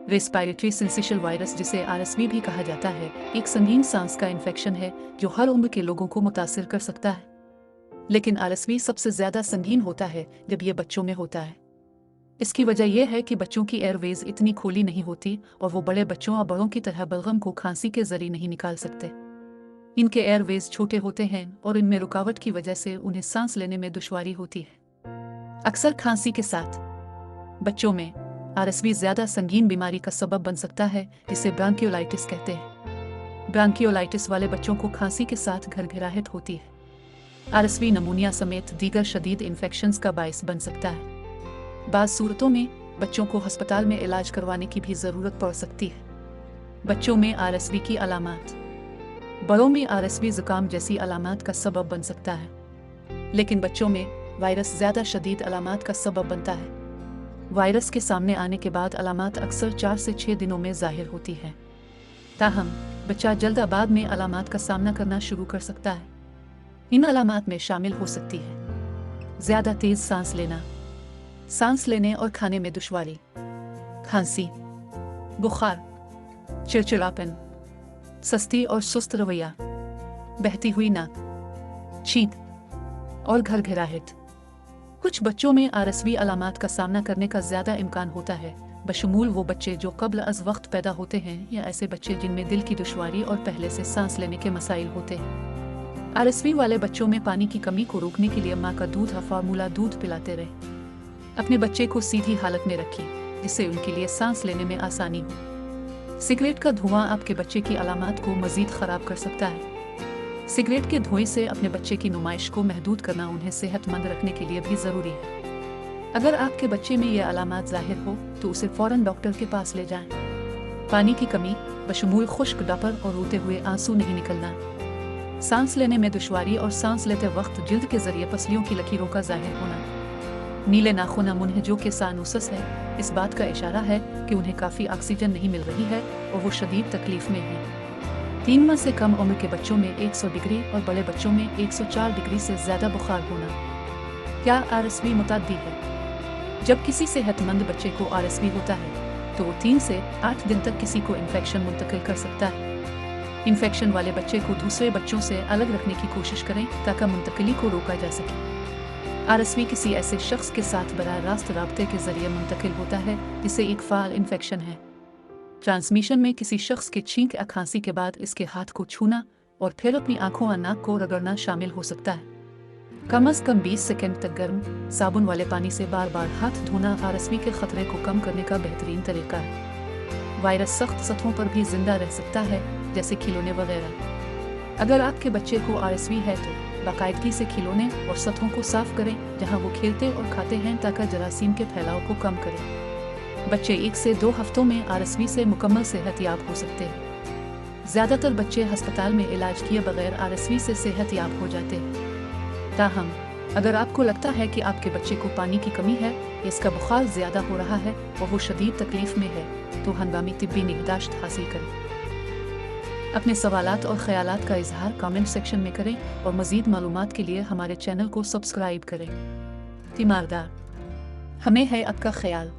Respiratory syncytial virus, जिसे RSV भी कहा जाता है, एक संगीन सांस का इन्फेक्शन है जो हर उम्र के लोगों को मुतासिर कर सकता है। लेकिन आरएसवी सबसे ज्यादा संगीन होता है जब ये बच्चों में होता है। इसकी वजह यह है कि बच्चों की एयरवेज इतनी खुली नहीं होती और वो बड़े बच्चों और बड़ों की तरह बलगम को खांसी के जरिए नहीं निकाल सकते। इनके एयरवेज छोटे होते हैं और इनमें रुकावट की वजह से उन्हें सांस लेने में दुश्वारी होती है। अक्सर खांसी के साथ बच्चों में आरएसवी ज्यादा संगीन बीमारी का सबब बन सकता है, जिसे ब्रांकियोलाइटिस कहते हैं। ब्रांकियोलाइटिस वाले बच्चों को खांसी के साथ घरघराहट होती है। आरएसवी नमूनिया समेत दीगर शदीद इन्फेक्शंस का बायस बन सकता है। बाज़ सूरतों में बच्चों को अस्पताल में इलाज करवाने की भी ज़रूरत पड़ सकती है। बच्चों में आरएसवी की अलामात। बड़ों में आरएसवी ज़ुकाम जैसी अलामात का सबब बन सकता है, लेकिन बच्चों में वायरस ज़्यादा शदीद अलामात का सबब बनता है। वायरस के सामने आने के बाद अलामात अक्सर 4 से 6 दिनों में ज़ाहिर होती है। ताहम बच्चा जल्दाबाद में अलामात का सामना करना शुरू कर सकता है। इन अलामात में शामिल हो सकती है ज़्यादा तेज़ सांस लेना, सांस लेने और खाने में दुश्वारी, खांसी, बुखार, चिड़चिड़ापन, सस्ती और सुस्त रवैया, बहती हुई नाक, छींक और घरघराहट। कुछ बच्चों में आरएसवी अलामात का सामना करने का ज़्यादा इम्कान होता है, बशमूल वो बच्चे जो कब्ल अज़ वक्त पैदा होते हैं या ऐसे बच्चे जिनमें दिल की दुश्वारी और पहले से सांस लेने के मसाइल होते हैं। आरएसवी वाले बच्चों में पानी की कमी को रोकने के लिए माँ का दूध या फार्मूला दूध पिलाते रहें। अपने बच्चे को सीधी हालत में रखिए जिससे उनके लिए सांस लेने में आसानी हो। सिगरेट का धुआं आपके बच्चे की अलामात को मजीद ख़राब कर सकता है। सिगरेट के धुएं से अपने बच्चे की नुमाइश को महदूद करना उन्हें सेहतमंद रखने के लिए भी ज़रूरी है। अगर आपके बच्चे में ये अलामात ज़ाहिर हो तो उसे फ़ौरन डॉक्टर के पास ले जाएं। पानी की कमी, बशमूल खुश्क डापर और रोते हुए आंसू नहीं निकलना, सांस लेने में दुश्वारी और सांस लेते वक्त जिल्द के जरिए पसलियों की लकीरों का ज़ाहिर होना, नीले नाखून मुन्ह जो कि सानुसस है, इस बात का इशारा है कि उन्हें काफ़ी ऑक्सीजन नहीं मिल रही है और वो शदीद तकलीफ में हैं। 3 माह से कम उम्र के बच्चों में 100 डिग्री और बड़े बच्चों में 104 डिग्री से ज़्यादा बुखार होना। क्या आरएसवी मुतअद्दी है? जब किसी सेहतमंद बच्चे को आरएसवी होता है तो वो 3 से 8 दिन तक किसी को इन्फेक्शन मुंतकिल कर सकता है। इन्फेक्शन वाले बच्चे को दूसरे बच्चों से अलग रखने की कोशिश करें ताकि मुंतकिली को रोका जा सके। आरएसवी किसी ऐसे शख्स के साथ बराह रास्त राब्ते के जरिए मुंतकिल होता है जिसे एक फ़ाल इन्फेक्शन है। ट्रांसमिशन में किसी शख्स के छींक या खांसी के बाद इसके हाथ को छूना और फिर अपनी आंखों और नाक को रगड़ना शामिल हो सकता है। कम अज़ कम 20 सेकंड तक गर्म साबुन वाले पानी से बार बार हाथ धोना आरएसवी के खतरे को कम करने का बेहतरीन तरीका है। वायरस सख्त सतहों पर भी जिंदा रह सकता है, जैसे खिलौने वगैरह। अगर आपके बच्चे को आरएसवी है तो बाकायदगी से खिलौने और सतहों को साफ करें जहां वो खेलते और खाते हैं ताकि जरासीम के फैलाव को कम करें। बच्चे 1 से 2 हफ्तों में आरएसवी से मुकम्मल सेहतयाब हो सकते हैं। ज़्यादातर बच्चे अस्पताल में इलाज किए बगैर आरएसवी से सेहतयाब हो जाते हैं। ताहम अगर आपको लगता है कि आपके बच्चे को पानी की कमी है, इसका बुखार ज़्यादा हो रहा है और वो शदीद तकलीफ में है, तो हंगामी तिब्बी निगहदाश्त हासिल करें। अपने सवालात और ख्यालात का इजहार कमेंट सेक्शन में करें और मज़ीद मालूमात के लिए हमारे चैनल को सब्सक्राइब करें। तीमारदार, हमें है आपका ख्याल।